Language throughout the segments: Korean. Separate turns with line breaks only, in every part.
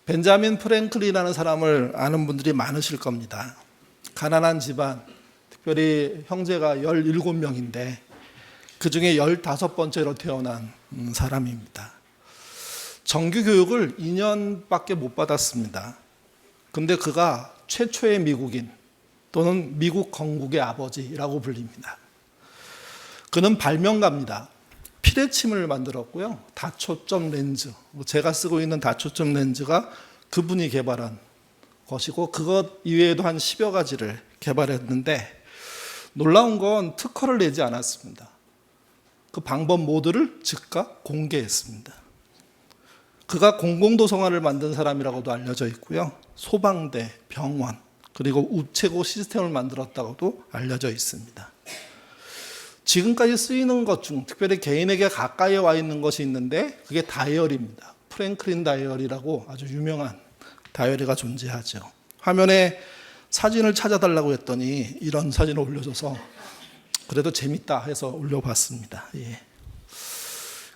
벤자민 프랭클린이라는 사람을 아는 분들이 많으실 겁니다. 가난한 집안, 특별히 형제가 17명인데 그 중에 15번째로 태어난 사람입니다. 정규 교육을 2년밖에 못 받았습니다. 근데 그가 최초의 미국인 또는 미국 건국의 아버지라고 불립니다. 그는 발명가입니다. 피레침을 만들었고요. 다초점 렌즈, 제가 쓰고 있는 다초점 렌즈가 그분이 개발한 것이고 그것 이외에도 한 10여 가지를 개발했는데 놀라운 건 특허를 내지 않았습니다. 그 방법 모두를 즉각 공개했습니다. 그가 공공도서관을 만든 사람이라고도 알려져 있고요. 소방대, 병원, 그리고 우체국 시스템을 만들었다고도 알려져 있습니다. 지금까지 쓰이는 것 중 특별히 개인에게 가까이 와 있는 것이 있는데 그게 다이어리입니다. 프랭클린 다이어리라고 아주 유명한 다이어리가 존재하죠. 화면에 사진을 찾아달라고 했더니 이런 사진을 올려줘서 그래도 재밌다 해서 올려봤습니다. 예.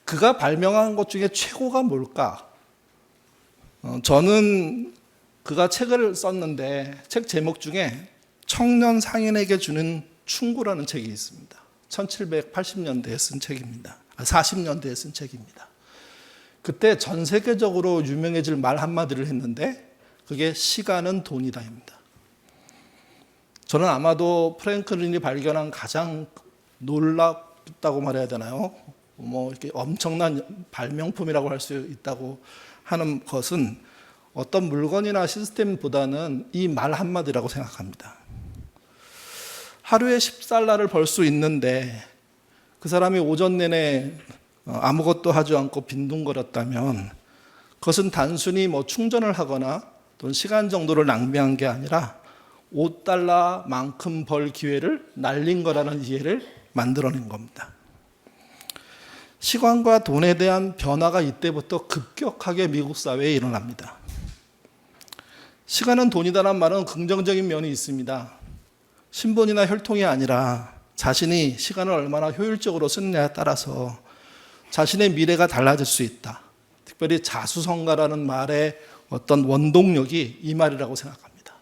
그가 발명한 것 중에 최고가 뭘까? 저는 그가 책을 썼는데 책 제목 중에 청년 상인에게 주는 충고라는 책이 있습니다. 1780년대에 쓴 책입니다. 40년대에 쓴 책입니다. 그때 전 세계적으로 유명해질 말 한마디를 했는데 그게 시간은 돈이다입니다. 저는 아마도 프랭클린이 발견한 가장 놀랍다고 말해야 되나요? 이렇게 엄청난 발명품이라고 할 수 있다고 하는 것은 어떤 물건이나 시스템보다는 이 말 한마디라고 생각합니다. 하루에 10달러를 벌 수 있는데 그 사람이 오전 내내 아무것도 하지 않고 빈둥거렸다면 그것은 단순히 충전을 하거나 또는 시간 정도를 낭비한 게 아니라 5달러만큼 벌 기회를 날린 거라는 이해를 만들어낸 겁니다. 시간과 돈에 대한 변화가 이때부터 급격하게 미국 사회에 일어납니다. 시간은 돈이다라는 말은 긍정적인 면이 있습니다. 신분이나 혈통이 아니라 자신이 시간을 얼마나 효율적으로 쓰느냐에 따라서 자신의 미래가 달라질 수 있다. 특별히 자수성가라는 말의 어떤 원동력이 이 말이라고 생각합니다.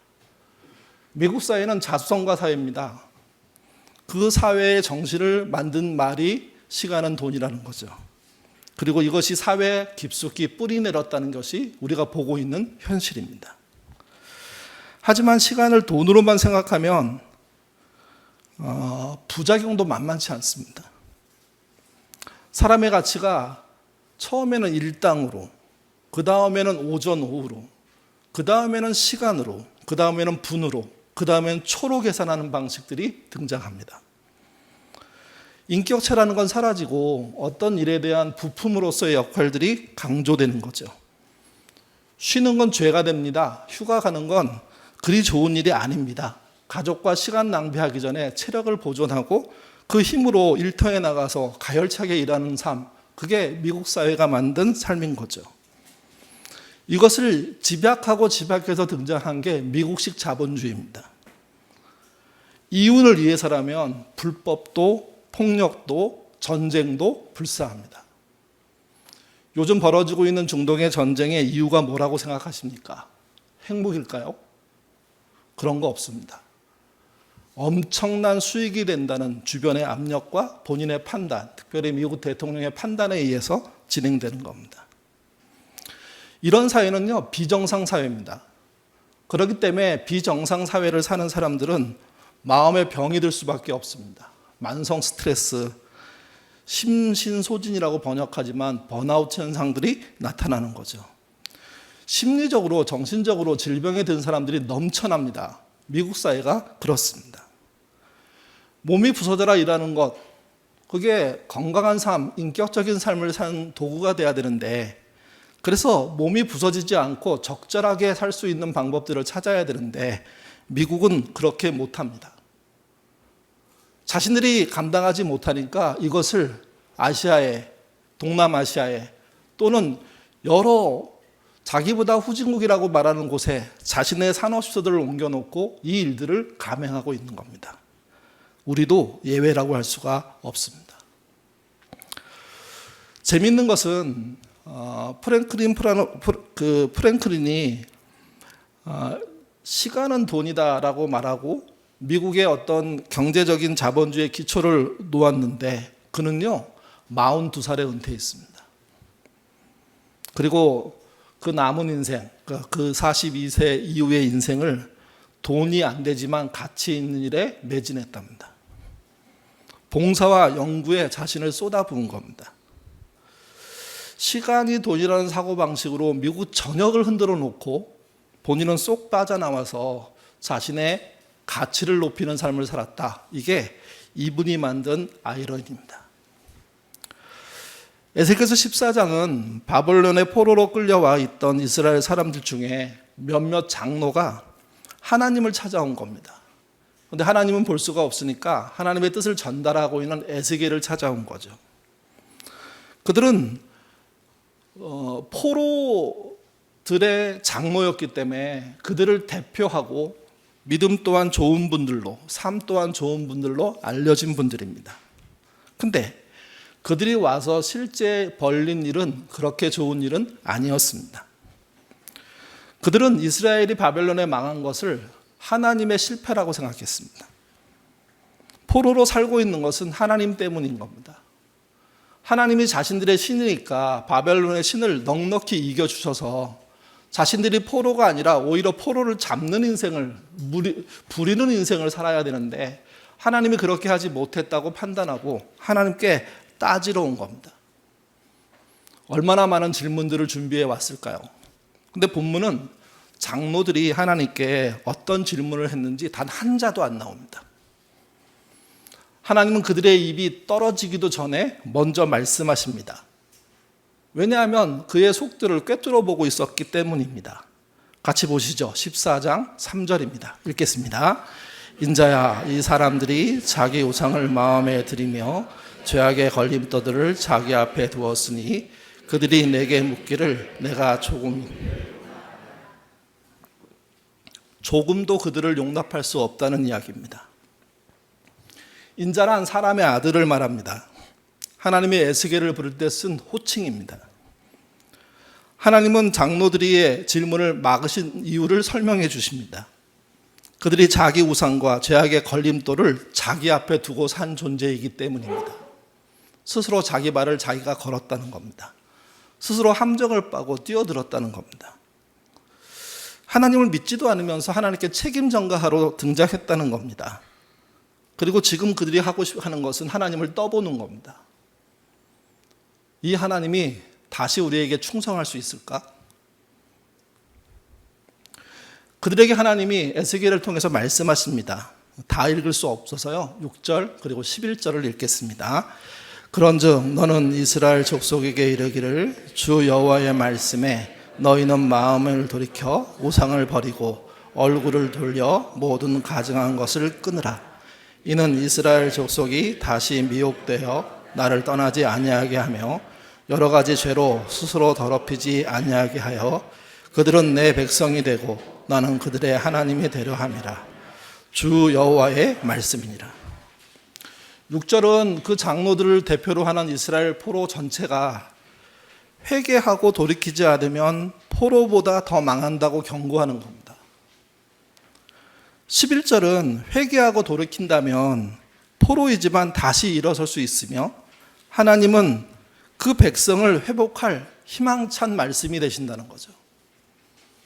미국 사회는 자수성가 사회입니다. 그 사회의 정신을 만든 말이 시간은 돈이라는 거죠. 그리고 이것이 사회에 깊숙이 뿌리 내렸다는 것이 우리가 보고 있는 현실입니다. 하지만 시간을 돈으로만 생각하면 부작용도 만만치 않습니다. 사람의 가치가 처음에는 일당으로, 그 다음에는 오전, 오후로, 그 다음에는 시간으로, 그 다음에는 분으로, 그 다음에는 초로 계산하는 방식들이 등장합니다. 인격체라는 건 사라지고 어떤 일에 대한 부품으로서의 역할들이 강조되는 거죠. 쉬는 건 죄가 됩니다. 휴가 가는 건 그리 좋은 일이 아닙니다. 가족과 시간 낭비하기 전에 체력을 보존하고 그 힘으로 일터에 나가서 가열차게 일하는 삶, 그게 미국 사회가 만든 삶인 거죠. 이것을 집약하고 집약해서 등장한 게 미국식 자본주의입니다. 이윤을 위해서라면 불법도 폭력도 전쟁도 불사합니다. 요즘 벌어지고 있는 중동의 전쟁의 이유가 뭐라고 생각하십니까? 행복일까요? 그런 거 없습니다. 엄청난 수익이 된다는 주변의 압력과 본인의 판단, 특별히 미국 대통령의 판단에 의해서 진행되는 겁니다. 이런 사회는요, 비정상 사회입니다. 그렇기 때문에 비정상 사회를 사는 사람들은 마음의 병이 들 수밖에 없습니다. 만성 스트레스, 심신소진이라고 번역하지만 번아웃 현상들이 나타나는 거죠. 심리적으로, 정신적으로 질병에 든 사람들이 넘쳐납니다. 미국 사회가 그렇습니다. 몸이 부서져라 일하는 것, 그게 건강한 삶, 인격적인 삶을 사는 도구가 돼야 되는데, 그래서 몸이 부서지지 않고 적절하게 살 수 있는 방법들을 찾아야 되는데 미국은 그렇게 못합니다. 자신들이 감당하지 못하니까 이것을 아시아에, 동남아시아에 또는 여러 자기보다 후진국이라고 말하는 곳에 자신의 산업시설들을 옮겨놓고 이 일들을 감행하고 있는 겁니다. 우리도 예외라고 할 수가 없습니다. 재미있는 것은 프랭클린이 시간은 돈이다라고 말하고 미국의 어떤 경제적인 자본주의 기초를 놓았는데 그는요 42살에 은퇴했습니다. 그리고 그 남은 인생, 그 42세 이후의 인생을 돈이 안 되지만 가치 있는 일에 매진했답니다. 봉사와 연구에 자신을 쏟아부은 겁니다. 시간이 돈이라는 사고방식으로 미국 전역을 흔들어 놓고 본인은 쏙 빠져나와서 자신의 가치를 높이는 삶을 살았다. 이게 이분이 만든 아이러니입니다. 에스겔서 14장은 바벨론의 포로로 끌려와 있던 이스라엘 사람들 중에 몇몇 장로가 하나님을 찾아온 겁니다. 그런데 하나님은 볼 수가 없으니까 하나님의 뜻을 전달하고 있는 에스겔을 찾아온 거죠. 그들은 포로들의 장로였기 때문에 그들을 대표하고 믿음 또한 좋은 분들로, 삶 또한 좋은 분들로 알려진 분들입니다. 근데 그들이 와서 실제 벌린 일은 그렇게 좋은 일은 아니었습니다. 그들은 이스라엘이 바벨론에 망한 것을 하나님의 실패라고 생각했습니다. 포로로 살고 있는 것은 하나님 때문인 겁니다. 하나님이 자신들의 신이니까 바벨론의 신을 넉넉히 이겨주셔서 자신들이 포로가 아니라 오히려 포로를 잡는 인생을, 부리는 인생을 살아야 되는데 하나님이 그렇게 하지 못했다고 판단하고 하나님께 따지러 온 겁니다. 얼마나 많은 질문들을 준비해 왔을까요? 근데 본문은 장로들이 하나님께 어떤 질문을 했는지 단 한 자도 안 나옵니다. 하나님은 그들의 입이 떨어지기도 전에 먼저 말씀하십니다. 왜냐하면 그의 속들을 꿰뚫어 보고 있었기 때문입니다. 같이 보시죠. 14장 3절입니다. 읽겠습니다. 인자야, 이 사람들이 자기 우상을 마음에 들이며 죄악의 걸림돌들을 자기 앞에 두었으니 그들이 내게 묻기를 내가 조금도 그들을 용납할 수 없다는 이야기입니다. 인자란 사람의 아들을 말합니다. 하나님의 에스겔을 부를 때 쓴 호칭입니다. 하나님은 장로들의 질문을 막으신 이유를 설명해 주십니다. 그들이 자기 우상과 죄악의 걸림돌을 자기 앞에 두고 산 존재이기 때문입니다. 스스로 자기 발을 자기가 걸었다는 겁니다. 스스로 함정을 빠고 뛰어들었다는 겁니다. 하나님을 믿지도 않으면서 하나님께 책임 전가하러 등장했다는 겁니다. 그리고 지금 그들이 하는 것은 하나님을 떠보는 겁니다. 이 하나님이 다시 우리에게 충성할 수 있을까? 그들에게 하나님이 에스겔을 통해서 말씀하십니다. 다 읽을 수 없어서요. 6절 그리고 11절을 읽겠습니다. 그런즉 너는 이스라엘 족속에게 이르기를 주 여호와의 말씀에 너희는 마음을 돌이켜 우상을 버리고 얼굴을 돌려 모든 가증한 것을 끊으라. 이는 이스라엘 족속이 다시 미혹되어 나를 떠나지 아니하게 하며 여러 가지 죄로 스스로 더럽히지 아니하게 하여 그들은 내 백성이 되고 나는 그들의 하나님이 되려 함이라. 주 여호와의 말씀이니라. 6절은 그 장로들을 대표로 하는 이스라엘 포로 전체가 회개하고 돌이키지 않으면 포로보다 더 망한다고 경고하는 겁니다. 11절은 회개하고 돌이킨다면 포로이지만 다시 일어설 수 있으며 하나님은 그 백성을 회복할 희망찬 말씀이 되신다는 거죠.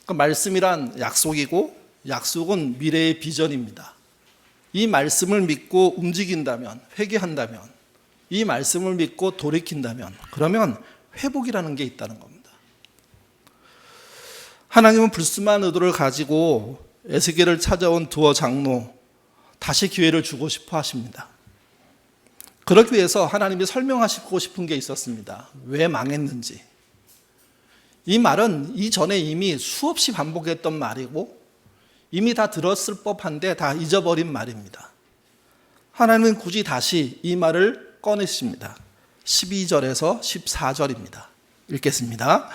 그 말씀이란 약속이고 약속은 미래의 비전입니다. 이 말씀을 믿고 움직인다면, 회개한다면, 이 말씀을 믿고 돌이킨다면 그러면 회복이라는 게 있다는 겁니다. 하나님은 불순한 의도를 가지고 에스겔을 찾아온 두어 장로 다시 기회를 주고 싶어 하십니다. 그러기 위해서 하나님이 설명하시고 싶은 게 있었습니다. 왜 망했는지. 이 말은 이전에 이미 수없이 반복했던 말이고 이미 다 들었을 법한데 다 잊어버린 말입니다. 하나님은 굳이 다시 이 말을 꺼내십니다. 12절에서 14절입니다. 읽겠습니다.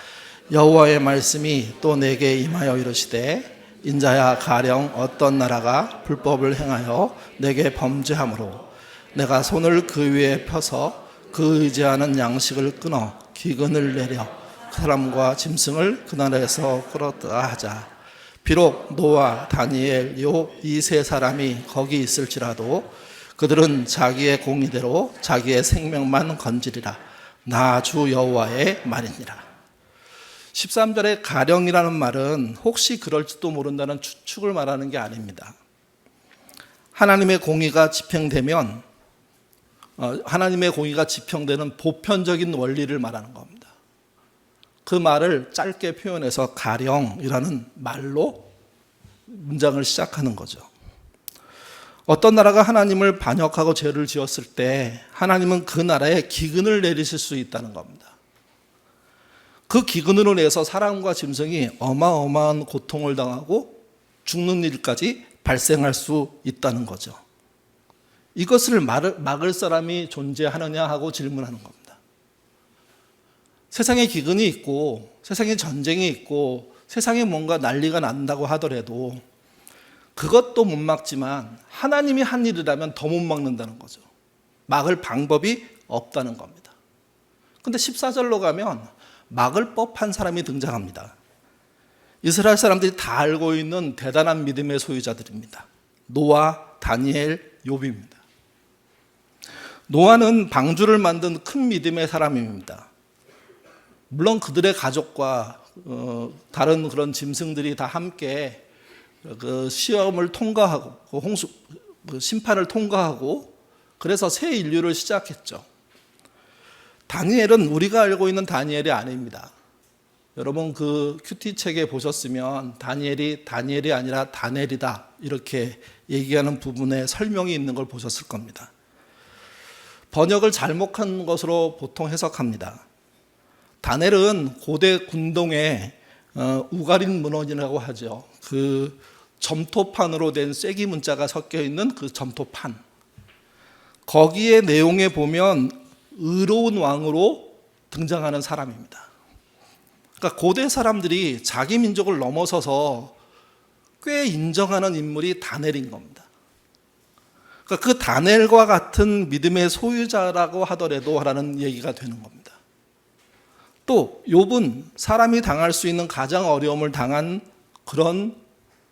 여호와의 말씀이 또 내게 임하여 이르시되 인자야 가령 어떤 나라가 불법을 행하여 내게 범죄함으로 내가 손을 그 위에 펴서 그 의지하는 양식을 끊어 기근을 내려 사람과 짐승을 그 나라에서 끌어들라 하자. 비록 노아, 다니엘 이 세 사람이 거기 있을지라도 그들은 자기의 공의대로 자기의 생명만 건지리라. 나 주 여호와의 말이니라. 13절의 가령이라는 말은 혹시 그럴지도 모른다는 추측을 말하는 게 아닙니다. 하나님의 공의가 집행되면 하나님의 공의가 집행되는 보편적인 원리를 말하는 겁니다. 그 말을 짧게 표현해서 가령이라는 말로 문장을 시작하는 거죠. 어떤 나라가 하나님을 반역하고 죄를 지었을 때 하나님은 그 나라에 기근을 내리실 수 있다는 겁니다. 그 기근으로 인해서 사람과 짐승이 어마어마한 고통을 당하고 죽는 일까지 발생할 수 있다는 거죠. 이것을 막을 사람이 존재하느냐 하고 질문하는 겁니다. 세상에 기근이 있고 세상에 전쟁이 있고 세상에 뭔가 난리가 난다고 하더라도 그것도 못 막지만 하나님이 한 일이라면 더 못 막는다는 거죠. 막을 방법이 없다는 겁니다. 그런데 14절로 가면 막을 법한 사람이 등장합니다. 이스라엘 사람들이 다 알고 있는 대단한 믿음의 소유자들입니다. 노아, 다니엘, 욥입니다. 노아는 방주를 만든 큰 믿음의 사람입니다. 물론 그들의 가족과 다른 그런 짐승들이 다 함께 그 시험을 통과하고 그 심판을 통과하고 그래서 새 인류를 시작했죠. 다니엘은 우리가 알고 있는 다니엘이 아닙니다. 여러분 그 큐티 책에 보셨으면 다니엘이 아니라 다넬이다 이렇게 얘기하는 부분에 설명이 있는 걸 보셨을 겁니다. 번역을 잘못한 것으로 보통 해석합니다. 다넬은 고대 군동의 우가린 문헌이라고 하죠. 그 점토판으로 된 쐐기 문자가 섞여 있는 그 점토판. 거기에 내용에 보면 의로운 왕으로 등장하는 사람입니다. 그러니까 고대 사람들이 자기 민족을 넘어서서 꽤 인정하는 인물이 다넬인 겁니다. 그러니까 그 다넬과 같은 믿음의 소유자라고 하더라도 하라는 얘기가 되는 겁니다. 또 욥은 사람이 당할 수 있는 가장 어려움을 당한 그런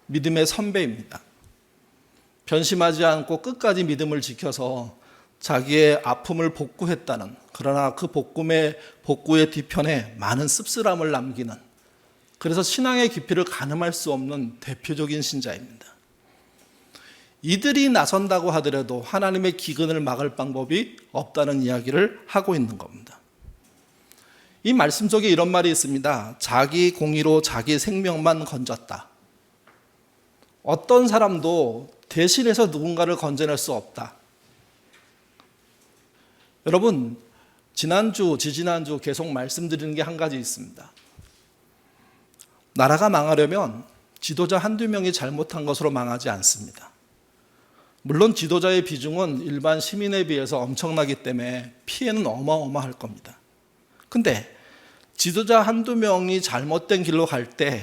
믿음의 선배입니다. 변심하지 않고 끝까지 믿음을 지켜서 자기의 아픔을 복구했다는, 그러나 그 복구의 뒤편에 많은 씁쓸함을 남기는, 그래서 신앙의 깊이를 가늠할 수 없는 대표적인 신자입니다. 이들이 나선다고 하더라도 하나님의 기근을 막을 방법이 없다는 이야기를 하고 있는 겁니다. 이 말씀 속에 이런 말이 있습니다. 자기 공의로 자기 생명만 건졌다. 어떤 사람도 대신해서 누군가를 건져낼 수 없다. 여러분, 지지난주 계속 말씀드리는 게 한 가지 있습니다. 나라가 망하려면 지도자 한두 명이 잘못한 것으로 망하지 않습니다. 물론 지도자의 비중은 일반 시민에 비해서 엄청나기 때문에 피해는 어마어마할 겁니다. 근데 지도자 한두 명이 잘못된 길로 갈 때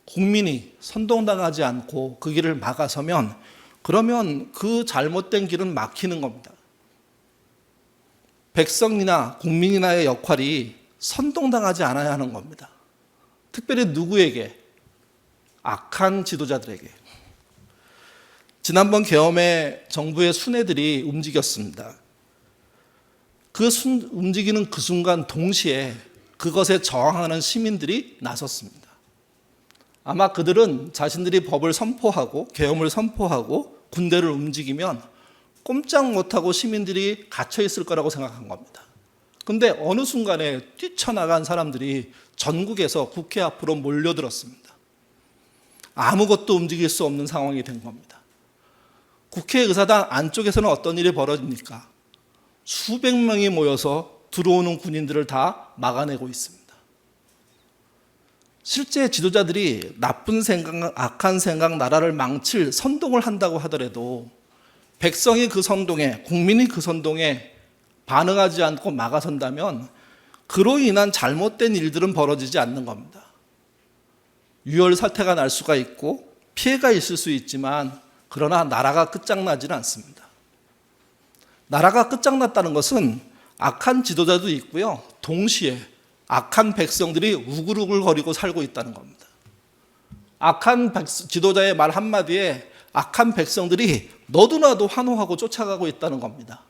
국민이 선동당하지 않고 그 길을 막아서면 그러면 그 잘못된 길은 막히는 겁니다. 백성이나 국민이나의 역할이 선동당하지 않아야 하는 겁니다. 특별히 누구에게? 악한 지도자들에게. 지난번 계엄에 정부의 수뇌들이 움직였습니다. 움직이는 그 순간 동시에 그것에 저항하는 시민들이 나섰습니다. 아마 그들은 자신들이 법을 선포하고 계엄을 선포하고 군대를 움직이면 꼼짝 못하고 시민들이 갇혀 있을 거라고 생각한 겁니다. 그런데 어느 순간에 뛰쳐나간 사람들이 전국에서 국회 앞으로 몰려들었습니다. 아무것도 움직일 수 없는 상황이 된 겁니다. 국회의사당 안쪽에서는 어떤 일이 벌어집니까? 수백 명이 모여서 들어오는 군인들을 다 막아내고 있습니다. 실제 지도자들이 나쁜 생각, 악한 생각, 나라를 망칠 선동을 한다고 하더라도 백성이 그 선동에, 국민이 그 선동에 반응하지 않고 막아선다면 그로 인한 잘못된 일들은 벌어지지 않는 겁니다. 유혈 사태가 날 수가 있고 피해가 있을 수 있지만 그러나 나라가 끝장나지는 않습니다. 나라가 끝장났다는 것은 악한 지도자도 있고요. 동시에 악한 백성들이 우글우글거리고 살고 있다는 겁니다. 악한 지도자의 말 한마디에 악한 백성들이 너도나도 환호하고 쫓아가고 있다는 겁니다.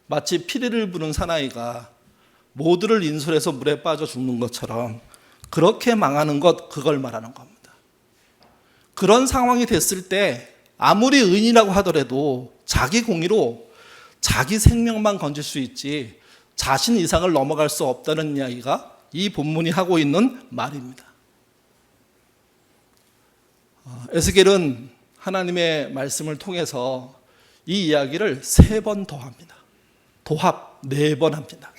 마치 피리를 부는 사나이가 모두를 인솔해서 물에 빠져 죽는 것처럼 그렇게 망하는 것, 그걸 말하는 겁니다. 그런 상황이 됐을 때 아무리 의인이라고 하더라도 자기 공의로 자기 생명만 건질 수 있지 자신 이상을 넘어갈 수 없다는 이야기가 이 본문이 하고 있는 말입니다. 에스겔은 하나님의 말씀을 통해서 이 이야기를 3번 더 합니다. 도합 4번 합니다.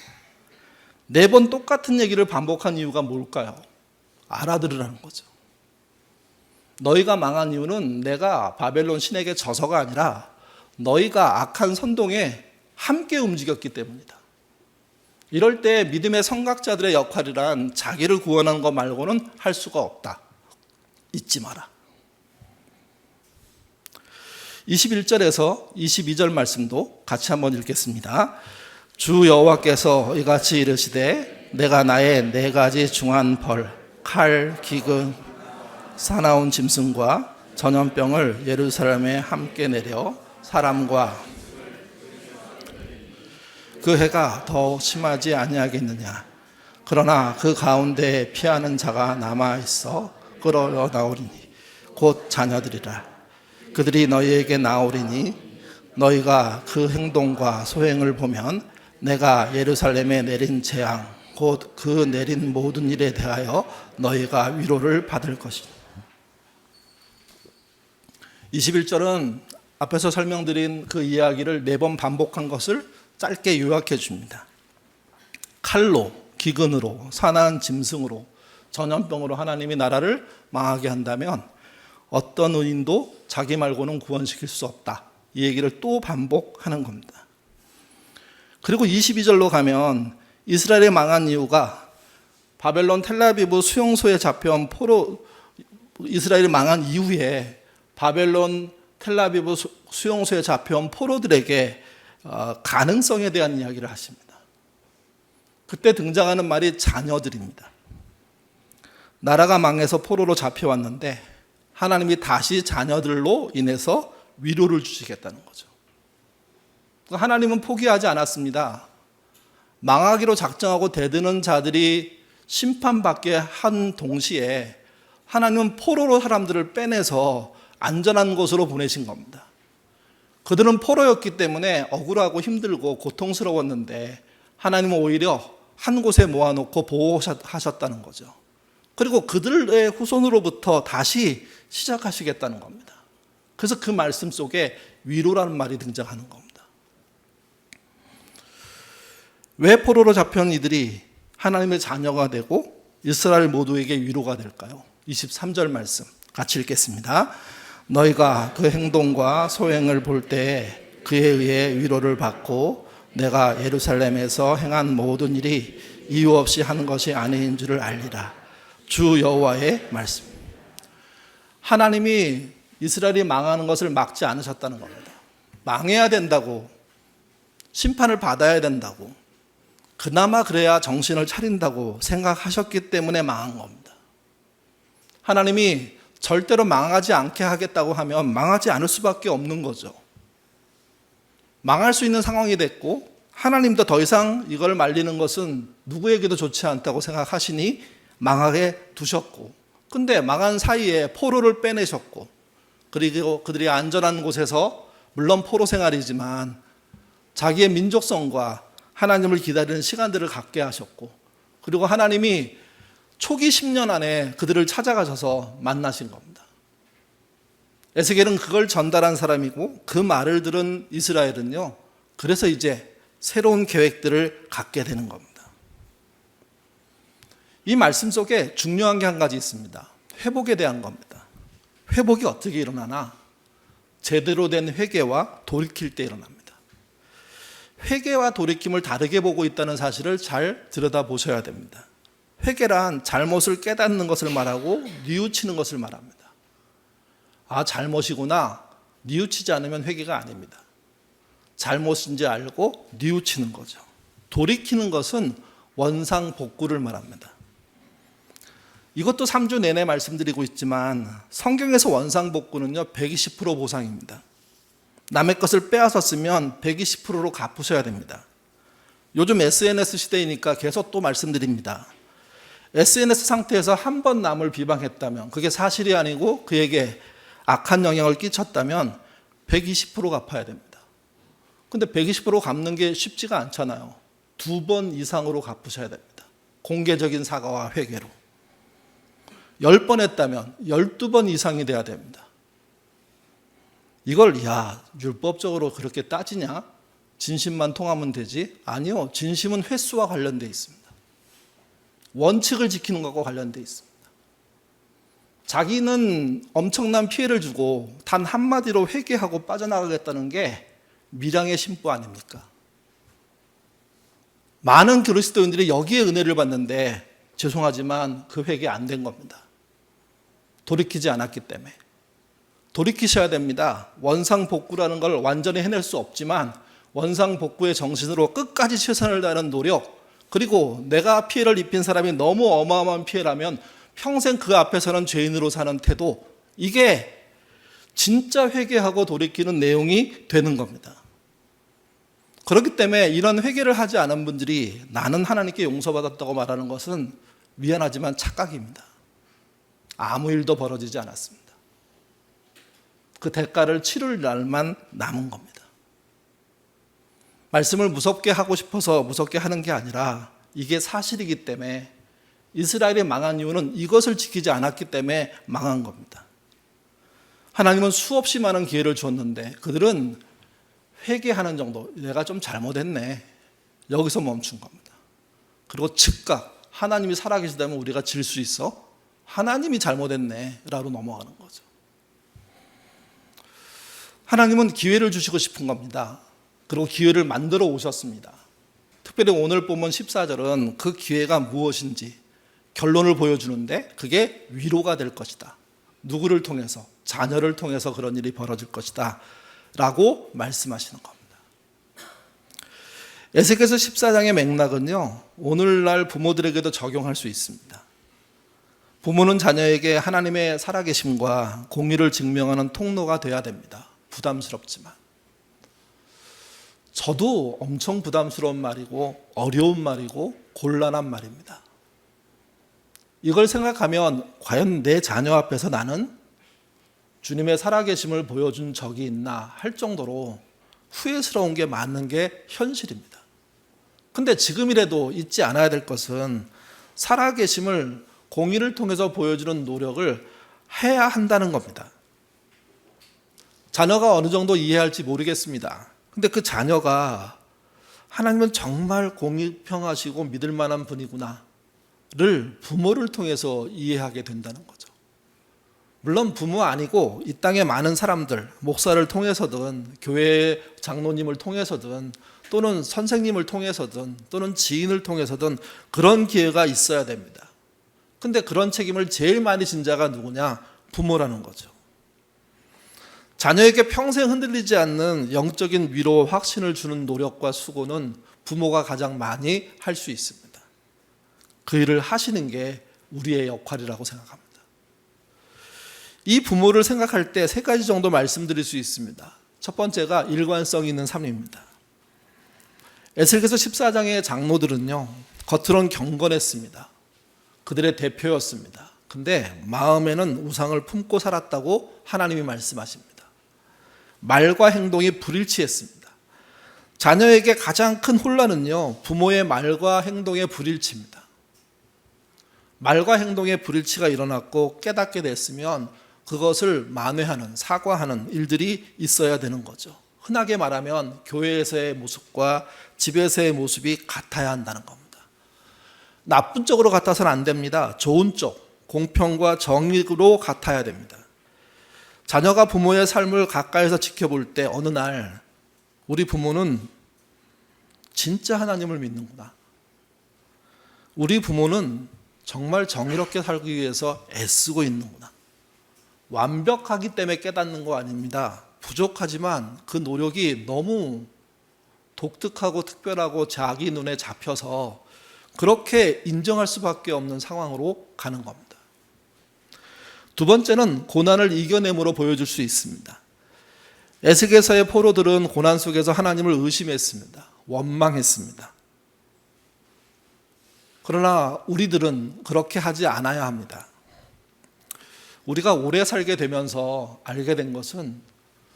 4번 똑같은 얘기를 반복한 이유가 뭘까요? 알아들으라는 거죠. 너희가 망한 이유는 내가 바벨론 신에게 져서가 아니라 너희가 악한 선동에 함께 움직였기 때문이다. 이럴 때 믿음의 선각자들의 역할이란 자기를 구원하는 것 말고는 할 수가 없다. 잊지 마라. 21절에서 22절 말씀도 같이 한번 읽겠습니다. 주 여호와께서 이같이 이르시되 내가 나의 4가지 중한 벌, 칼, 기근, 사나운 짐승과 전염병을 예루살렘에 함께 내려 사람과 그 해가 더 심하지 아니하겠느냐. 그러나 그 가운데 피하는 자가 남아있어 끌어 나오리니 곧 자녀들이라. 그들이 너희에게 나오리니 너희가 그 행동과 소행을 보면 내가 예루살렘에 내린 재앙 곧 그 내린 모든 일에 대하여 너희가 위로를 받을 것이다. 21절은 앞에서 설명드린 그 이야기를 4번 반복한 것을 짧게 요약해 줍니다. 칼로, 기근으로, 사나운 짐승으로, 전염병으로 하나님이 나라를 망하게 한다면 어떤 의인도 자기 말고는 구원시킬 수 없다. 이 얘기를 또 반복하는 겁니다. 그리고 22절로 가면 이스라엘이 망한 이유가 바벨론 텔라비브 수용소에 잡혀온 이스라엘이 망한 이후에 바벨론 텔라비브 수용소에 잡혀온 포로들에게 가능성에 대한 이야기를 하십니다. 그때 등장하는 말이 자녀들입니다. 나라가 망해서 포로로 잡혀왔는데 하나님이 다시 자녀들로 인해서 위로를 주시겠다는 거죠. 하나님은 포기하지 않았습니다. 망하기로 작정하고 대드는 자들이 심판받게 한 동시에 하나님은 포로로 사람들을 빼내서 안전한 곳으로 보내신 겁니다. 그들은 포로였기 때문에 억울하고 힘들고 고통스러웠는데 하나님은 오히려 한 곳에 모아놓고 보호하셨다는 거죠. 그리고 그들의 후손으로부터 다시 시작하시겠다는 겁니다. 그래서 그 말씀 속에 위로라는 말이 등장하는 겁니다. 왜 포로로 잡혀온 이들이 하나님의 자녀가 되고 이스라엘 모두에게 위로가 될까요? 23절 말씀 같이 읽겠습니다. 너희가 그 행동과 소행을 볼 때 그에 의해 위로를 받고 내가 예루살렘에서 행한 모든 일이 이유 없이 하는 것이 아닌 줄을 알리라. 주 여호와의 말씀. 하나님이 이스라엘이 망하는 것을 막지 않으셨다는 겁니다. 망해야 된다고, 심판을 받아야 된다고, 그나마 그래야 정신을 차린다고 생각하셨기 때문에 망한 겁니다. 하나님이 절대로 망하지 않게 하겠다고 하면 망하지 않을 수밖에 없는 거죠. 망할 수 있는 상황이 됐고 하나님도 더 이상 이걸 말리는 것은 누구에게도 좋지 않다고 생각하시니 망하게 두셨고, 근데 망한 사이에 포로를 빼내셨고, 그리고 그들이 안전한 곳에서 물론 포로 생활이지만 자기의 민족성과 하나님을 기다리는 시간들을 갖게 하셨고, 그리고 하나님이 초기 10년 안에 그들을 찾아가셔서 만나신 겁니다. 에스겔은 그걸 전달한 사람이고 그 말을 들은 이스라엘은요, 그래서 이제 새로운 계획들을 갖게 되는 겁니다. 이 말씀 속에 중요한 게 한 가지 있습니다. 회복에 대한 겁니다. 회복이 어떻게 일어나나? 제대로 된 회개와 돌이킬 때 일어납니다. 회개와 돌이킴을 다르게 보고 있다는 사실을 잘 들여다보셔야 됩니다. 회개란 잘못을 깨닫는 것을 말하고 뉘우치는 것을 말합니다. 아, 잘못이구나. 뉘우치지 않으면 회개가 아닙니다. 잘못인지 알고 뉘우치는 거죠. 돌이키는 것은 원상복구를 말합니다. 이것도 3주 내내 말씀드리고 있지만 성경에서 원상복구는요 120% 보상입니다. 남의 것을 빼앗았으면 120%로 갚으셔야 됩니다. 요즘 SNS 시대이니까 계속 또 말씀드립니다. SNS 상태에서 한 번 남을 비방했다면 그게 사실이 아니고 그에게 악한 영향을 끼쳤다면 120% 갚아야 됩니다. 근데 120% 갚는 게 쉽지가 않잖아요. 2번 이상으로 갚으셔야 됩니다. 공개적인 사과와 회개로. 10번 했다면 12번 이상이 돼야 됩니다. 이걸 율법적으로 그렇게 따지냐? 진심만 통하면 되지? 아니요. 진심은 횟수와 관련되어 있습니다. 원칙을 지키는 것과 관련되어 있습니다. 자기는 엄청난 피해를 주고 단 한마디로 회개하고 빠져나가겠다는 게 밀양의 심보 아닙니까? 많은 그리스도인들이 여기에 은혜를 받는데 죄송하지만 그 회개 안 된 겁니다. 돌이키지 않았기 때문에. 돌이키셔야 됩니다. 원상복구라는 걸 완전히 해낼 수 없지만 원상복구의 정신으로 끝까지 최선을 다하는 노력, 그리고 내가 피해를 입힌 사람이 너무 어마어마한 피해라면 평생 그 앞에서는 죄인으로 사는 태도, 이게 진짜 회개하고 돌이키는 내용이 되는 겁니다. 그렇기 때문에 이런 회개를 하지 않은 분들이 나는 하나님께 용서받았다고 말하는 것은 미안하지만 착각입니다. 아무 일도 벌어지지 않았습니다. 그 대가를 치를 날만 남은 겁니다. 말씀을 무섭게 하고 싶어서 무섭게 하는 게 아니라 이게 사실이기 때문에 이스라엘이 망한 이유는 이것을 지키지 않았기 때문에 망한 겁니다. 하나님은 수없이 많은 기회를 줬는데 그들은 회개하는 정도, 내가 좀 잘못했네, 여기서 멈춘 겁니다. 그리고 즉각 하나님이 살아계시다면 우리가 질 수 있어? 하나님이 잘못했네 라고 넘어가는 거죠. 하나님은 기회를 주시고 싶은 겁니다. 그리고 기회를 만들어 오셨습니다. 특별히 오늘 본문 14절은 그 기회가 무엇인지 결론을 보여주는데 그게 위로가 될 것이다. 누구를 통해서? 자녀를 통해서 그런 일이 벌어질 것이다 라고 말씀하시는 겁니다. 에스겔서 14장의 맥락은요, 오늘날 부모들에게도 적용할 수 있습니다. 부모는 자녀에게 하나님의 살아계심과 공의를 증명하는 통로가 돼야 됩니다. 부담스럽지만. 저도 엄청 부담스러운 말이고 어려운 말이고 곤란한 말입니다. 이걸 생각하면 과연 내 자녀 앞에서 나는 주님의 살아계심을 보여준 적이 있나 할 정도로 후회스러운 게 맞는 게 현실입니다. 근데 지금이라도 잊지 않아야 될 것은 살아계심을 공의를 통해서 보여주는 노력을 해야 한다는 겁니다. 자녀가 어느 정도 이해할지 모르겠습니다. 근데 그 자녀가 하나님은 정말 공평하시고 믿을 만한 분이구나를 부모를 통해서 이해하게 된다는 거죠. 물론 부모 아니고 이 땅의 많은 사람들, 목사를 통해서든 교회 장로님을 통해서든 또는 선생님을 통해서든 또는 지인을 통해서든 그런 기회가 있어야 됩니다. 근데 그런 책임을 제일 많이 진 자가 누구냐? 부모라는 거죠. 자녀에게 평생 흔들리지 않는 영적인 위로와 확신을 주는 노력과 수고는 부모가 가장 많이 할 수 있습니다. 그 일을 하시는 게 우리의 역할이라고 생각합니다. 이 부모를 생각할 때 3가지 정도 말씀드릴 수 있습니다. 첫 번째가 일관성 있는 삶입니다. 에스겔서 14장의 장로들은요, 겉으론 경건했습니다. 그들의 대표였습니다. 근데 마음에는 우상을 품고 살았다고 하나님이 말씀하십니다. 말과 행동이 불일치했습니다. 자녀에게 가장 큰 혼란은요, 부모의 말과 행동의 불일치입니다. 말과 행동의 불일치가 일어났고 깨닫게 됐으면 그것을 만회하는, 사과하는 일들이 있어야 되는 거죠. 흔하게 말하면 교회에서의 모습과 집에서의 모습이 같아야 한다는 겁니다. 나쁜 쪽으로 같아서는 안 됩니다. 좋은 쪽, 공평과 정의로 같아야 됩니다. 자녀가 부모의 삶을 가까이서 지켜볼 때 어느 날 우리 부모는 진짜 하나님을 믿는구나. 우리 부모는 정말 정의롭게 살기 위해서 애쓰고 있는구나. 완벽하기 때문에 깨닫는 거 아닙니다. 부족하지만 그 노력이 너무 독특하고 특별하고 자기 눈에 잡혀서 그렇게 인정할 수밖에 없는 상황으로 가는 겁니다. 두 번째는 고난을 이겨냄으로 보여줄 수 있습니다. 에스겔서의 포로들은 고난 속에서 하나님을 의심했습니다. 원망했습니다. 그러나 우리들은 그렇게 하지 않아야 합니다. 우리가 오래 살게 되면서 알게 된 것은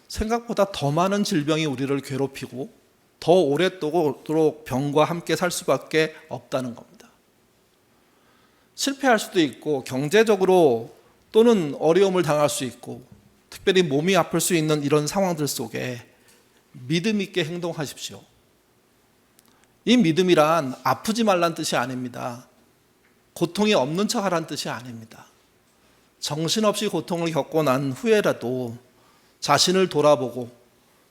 생각보다 더 많은 질병이 우리를 괴롭히고 더 오랫도록 병과 함께 살 수밖에 없다는 겁니다. 실패할 수도 있고 경제적으로 또는 어려움을 당할 수 있고 특별히 몸이 아플 수 있는 이런 상황들 속에 믿음 있게 행동하십시오. 이 믿음이란 아프지 말란 뜻이 아닙니다. 고통이 없는 척하란 뜻이 아닙니다. 정신없이 고통을 겪고 난 후에라도 자신을 돌아보고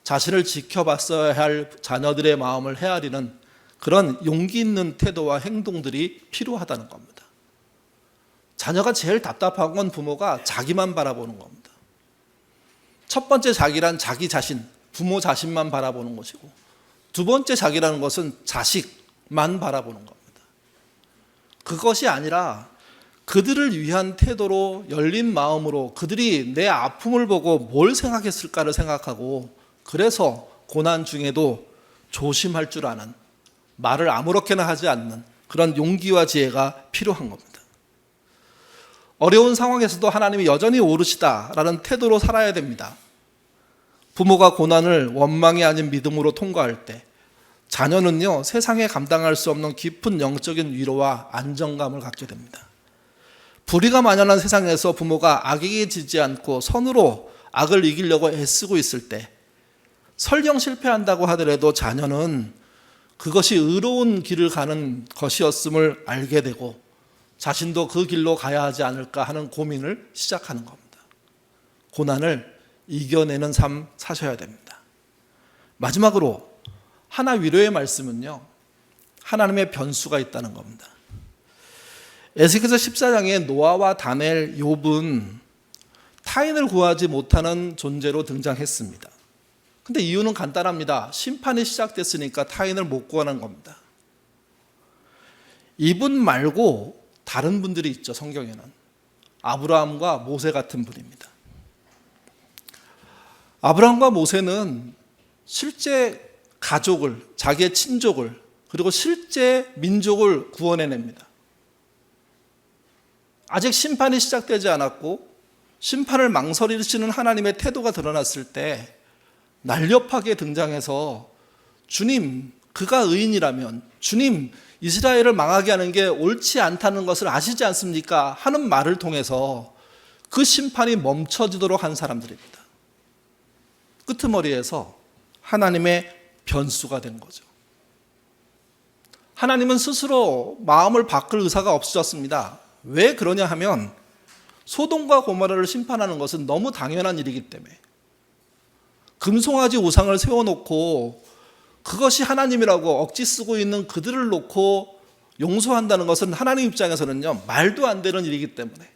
자신을 지켜봤어야 할 자녀들의 마음을 헤아리는 그런 용기 있는 태도와 행동들이 필요하다는 겁니다. 자녀가 제일 답답한 건 부모가 자기만 바라보는 겁니다. 첫 번째 자기란 자기 자신, 부모 자신만 바라보는 것이고 두 번째 자기라는 것은 자식만 바라보는 겁니다. 그것이 아니라 그들을 위한 태도로 열린 마음으로 그들이 내 아픔을 보고 뭘 생각했을까를 생각하고 그래서 고난 중에도 조심할 줄 아는 말을 아무렇게나 하지 않는 그런 용기와 지혜가 필요한 겁니다. 어려운 상황에서도 하나님이 여전히 오르시다라는 태도로 살아야 됩니다. 부모가 고난을 원망이 아닌 믿음으로 통과할 때 자녀는요 세상에 감당할 수 없는 깊은 영적인 위로와 안정감을 갖게 됩니다. 불의가 만연한 세상에서 부모가 악에게 지지 않고 선으로 악을 이기려고 애쓰고 있을 때 설령 실패한다고 하더라도 자녀는 그것이 의로운 길을 가는 것이었음을 알게 되고 자신도 그 길로 가야 하지 않을까 하는 고민을 시작하는 겁니다. 고난을 이겨내는 삶 사셔야 됩니다. 마지막으로 하나 위로의 말씀은요, 하나님의 변수가 있다는 겁니다. 에스겔서 14장에 노아와 다니엘, 욥은 타인을 구하지 못하는 존재로 등장했습니다. 근데 이유는 간단합니다. 심판이 시작됐으니까 타인을 못 구하는 겁니다. 이분 말고 다른 분들이 있죠, 성경에는. 아브라함과 모세 같은 분입니다. 아브라함과 모세는 실제 가족을, 자기의 친족을, 그리고 실제 민족을 구원해냅니다. 아직 심판이 시작되지 않았고 심판을 망설이시는 하나님의 태도가 드러났을 때 날렵하게 등장해서 주님, 그가 의인이라면 주님, 이스라엘을 망하게 하는 게 옳지 않다는 것을 아시지 않습니까? 하는 말을 통해서 그 심판이 멈춰지도록 한 사람들입니다. 끄트머리에서 하나님의 변수가 된 거죠. 하나님은 스스로 마음을 바꿀 의사가 없으셨습니다. 왜 그러냐 하면 소돔과 고모라를 심판하는 것은 너무 당연한 일이기 때문에 금송아지 우상을 세워놓고 그것이 하나님이라고 억지 쓰고 있는 그들을 놓고 용서한다는 것은 하나님 입장에서는요 말도 안 되는 일이기 때문에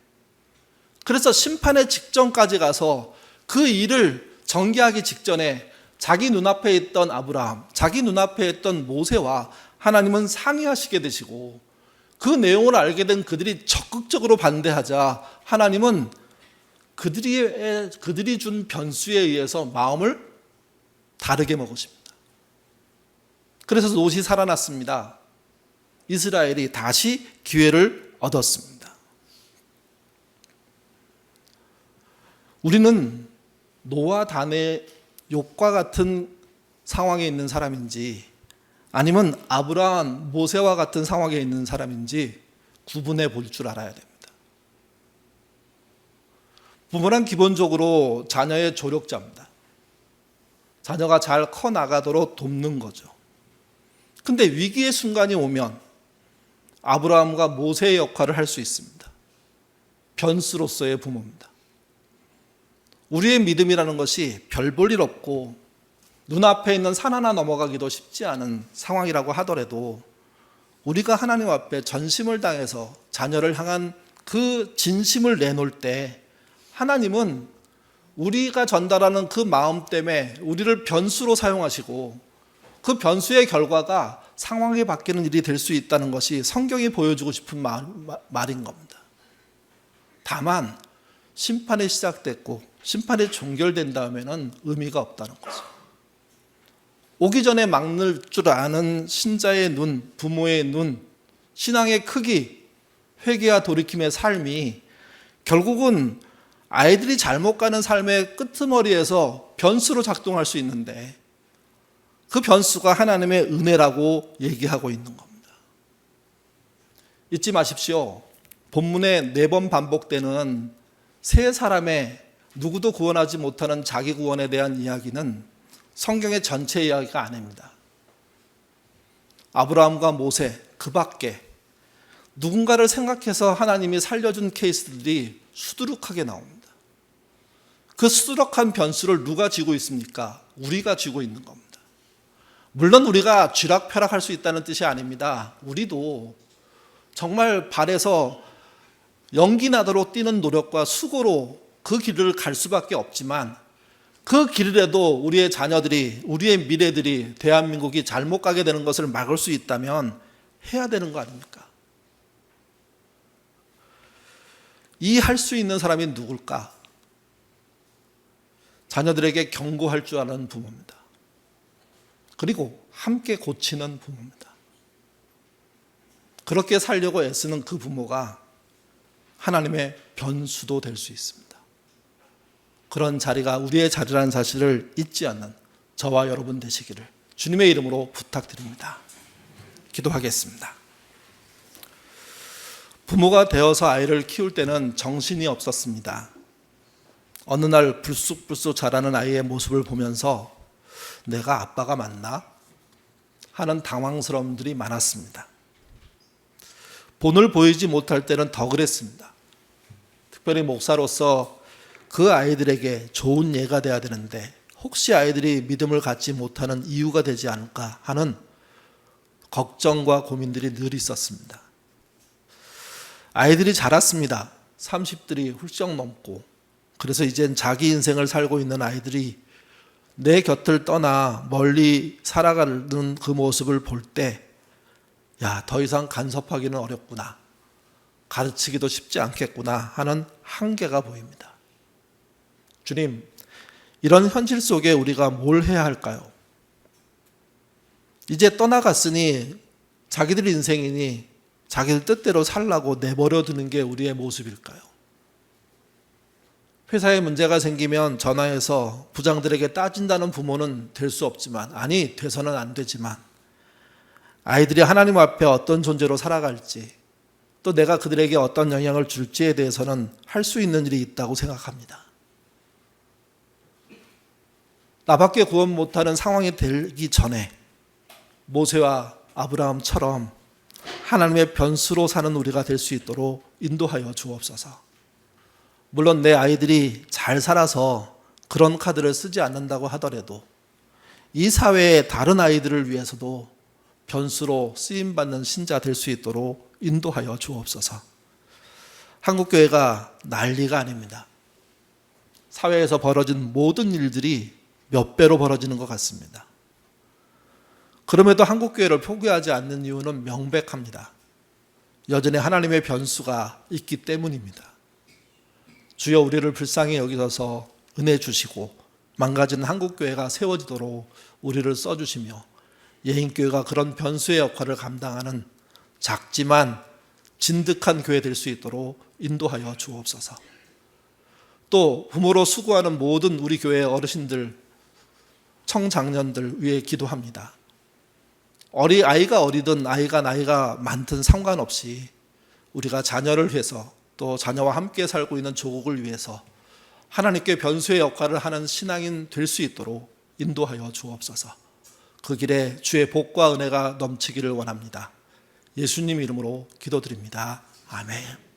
그래서 심판의 직전까지 가서 그 일을 전개하기 직전에 자기 눈앞에 있던 아브라함, 자기 눈앞에 있던 모세와 하나님은 상의하시게 되시고 그 내용을 알게 된 그들이 적극적으로 반대하자 하나님은 그들이 준 변수에 의해서 마음을 다르게 먹으십니다. 그래서 롯이 살아났습니다. 이스라엘이 다시 기회를 얻었습니다. 우리는 노아, 다니엘, 욥과 같은 상황에 있는 사람인지 아니면 아브라함, 모세와 같은 상황에 있는 사람인지 구분해 볼 줄 알아야 됩니다. 부모란 기본적으로 자녀의 조력자입니다. 자녀가 잘 커나가도록 돕는 거죠. 근데 위기의 순간이 오면 아브라함과 모세의 역할을 할 수 있습니다. 변수로서의 부모입니다. 우리의 믿음이라는 것이 별 볼 일 없고 눈앞에 있는 산 하나 넘어가기도 쉽지 않은 상황이라고 하더라도 우리가 하나님 앞에 전심을 다해서 자녀를 향한 그 진심을 내놓을 때 하나님은 우리가 전달하는 그 마음 때문에 우리를 변수로 사용하시고 그 변수의 결과가 상황이 바뀌는 일이 될 수 있다는 것이 성경이 보여주고 싶은 말인 겁니다. 다만 심판이 시작됐고 심판이 종결된 다음에는 의미가 없다는 거죠. 오기 전에 막을 줄 아는 신자의 눈, 부모의 눈, 신앙의 크기, 회개와 돌이킴의 삶이 결국은 아이들이 잘못 가는 삶의 끄트머리에서 변수로 작동할 수 있는데 그 변수가 하나님의 은혜라고 얘기하고 있는 겁니다. 잊지 마십시오. 본문에 4번 반복되는 세 사람의 누구도 구원하지 못하는 자기 구원에 대한 이야기는 성경의 전체 이야기가 아닙니다. 아브라함과 모세 그 밖에 누군가를 생각해서 하나님이 살려준 케이스들이 수두룩하게 나옵니다. 그 수두룩한 변수를 누가 쥐고 있습니까? 우리가 쥐고 있는 겁니다. 물론 우리가 쥐락펴락할 수 있다는 뜻이 아닙니다. 우리도 정말 발에서 연기 나도록 뛰는 노력과 수고로 그 길을 갈 수밖에 없지만 그 길이라도 우리의 자녀들이, 우리의 미래들이, 대한민국이 잘못 가게 되는 것을 막을 수 있다면 해야 되는 거 아닙니까? 이 할 수 있는 사람이 누굴까? 자녀들에게 경고할 줄 아는 부모입니다. 그리고 함께 고치는 부모입니다. 그렇게 살려고 애쓰는 그 부모가 하나님의 변수도 될 수 있습니다. 그런 자리가 우리의 자리라는 사실을 잊지 않는 저와 여러분 되시기를 주님의 이름으로 부탁드립니다. 기도하겠습니다. 부모가 되어서 아이를 키울 때는 정신이 없었습니다. 어느 날 불쑥불쑥 자라는 아이의 모습을 보면서 내가 아빠가 맞나? 하는 당황스러움들이 많았습니다. 본을 보이지 못할 때는 더 그랬습니다. 특별히 목사로서 그 아이들에게 좋은 예가 돼야 되는데 혹시 아이들이 믿음을 갖지 못하는 이유가 되지 않을까 하는 걱정과 고민들이 늘 있었습니다. 아이들이 자랐습니다. 30들이 훌쩍 넘고 그래서 이젠 자기 인생을 살고 있는 아이들이 내 곁을 떠나 멀리 살아가는 그 모습을 볼 때 야, 더 이상 간섭하기는 어렵구나. 가르치기도 쉽지 않겠구나 하는 한계가 보입니다. 주님, 이런 현실 속에 우리가 뭘 해야 할까요? 이제 떠나갔으니 자기들 인생이니 자기들 뜻대로 살라고 내버려 두는 게 우리의 모습일까요? 회사에 문제가 생기면 전화해서 부장들에게 따진다는 부모는 될 수 없지만, 아니 돼서는 안 되지만 아이들이 하나님 앞에 어떤 존재로 살아갈지 또 내가 그들에게 어떤 영향을 줄지에 대해서는 할 수 있는 일이 있다고 생각합니다. 나밖에 구원 못하는 상황이 되기 전에 모세와 아브라함처럼 하나님의 변수로 사는 우리가 될 수 있도록 인도하여 주옵소서. 물론 내 아이들이 잘 살아서 그런 카드를 쓰지 않는다고 하더라도 이 사회의 다른 아이들을 위해서도 변수로 쓰임받는 신자 될 수 있도록 인도하여 주옵소서. 한국교회가 난리가 아닙니다. 사회에서 벌어진 모든 일들이 몇 배로 벌어지는 것 같습니다. 그럼에도 한국교회를 포기하지 않는 이유는 명백합니다. 여전히 하나님의 변수가 있기 때문입니다. 주여 우리를 불쌍히 여기셔서 은혜 주시고 망가진 한국교회가 세워지도록 우리를 써주시며 예인교회가 그런 변수의 역할을 감당하는 작지만 진득한 교회 될 수 있도록 인도하여 주옵소서. 또 부모로 수고하는 모든 우리 교회의 어르신들, 청장년들 위해 기도합니다. 아이가 어리든 아이가 나이가 많든 상관없이 우리가 자녀를 위해서 또 자녀와 함께 살고 있는 조국을 위해서 하나님께 변수의 역할을 하는 신앙인 될 수 있도록 인도하여 주옵소서. 그 길에 주의 복과 은혜가 넘치기를 원합니다. 예수님 이름으로 기도드립니다. 아멘.